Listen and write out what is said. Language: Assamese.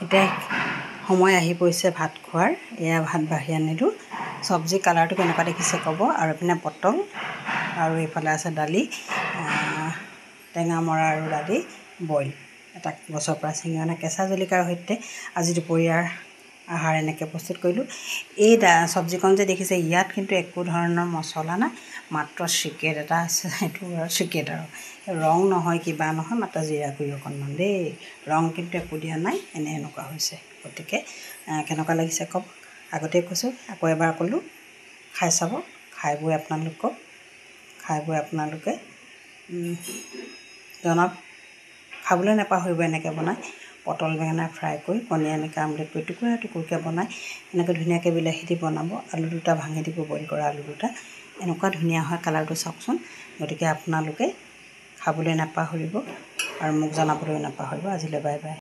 এতিয়া সময় আহি পৰিছে ভাত খোৱাৰ। এয়া ভাত বাঢ়ি আনিলোঁ। চব্জি কালাৰটো কেনেকুৱা দেখিছে ক'ব। আৰু এইপিনে পটল আৰু এইফালে আছে দালি, টেঙামৰা আৰু দালি বইল। এটা গছৰ পৰা ছিঙি অনা কেঁচা জলকীয়াৰ সৈতে আজি দুপৰীয়াৰ আহাৰ এনেকৈ প্ৰস্তুত কৰিলোঁ। এই চব্জিকণ যে দেখিছে, ইয়াত কিন্তু একো ধৰণৰ মছলা নাই, মাত্ৰ চিক্ৰেট এটা আছে। সেইটো আৰু চিক্ৰেট আৰু ৰং নহয়, কিবা নহয়, মাত্ৰ জিৰা গুড়ি অকণমান দেই। ৰং কিন্তু একো দিয়া নাই, এনেকুৱা হৈছে। গতিকে কেনেকুৱা লাগিছে কওক। আগতেই কৈছোঁ, আকৌ এবাৰ ক'লোঁ, খাই চাব। খাই বৈ আপোনালোকে জনাওক। খাবলৈ নাপাহৰিব এনেকৈ বনাই। পটল বেঙেনা ফ্ৰাই কৰি, কণী এনেকৈ আমলেট কৰি টুকুৰা টুকুৰকৈ বনাই এনেকৈ ধুনীয়াকৈ বিলাহী দি বনাব। আলু দুটা ভাঙি দিব, বইল কৰা আলু দুটা। এনেকুৱা ধুনীয়া হয় কালাৰটো, চাওকচোন। গতিকে আপোনালোকে খাবলৈ নাপাহৰিব আৰু মোক জনাবলৈও নাপাহৰিব। আজিলৈ বাই বাই।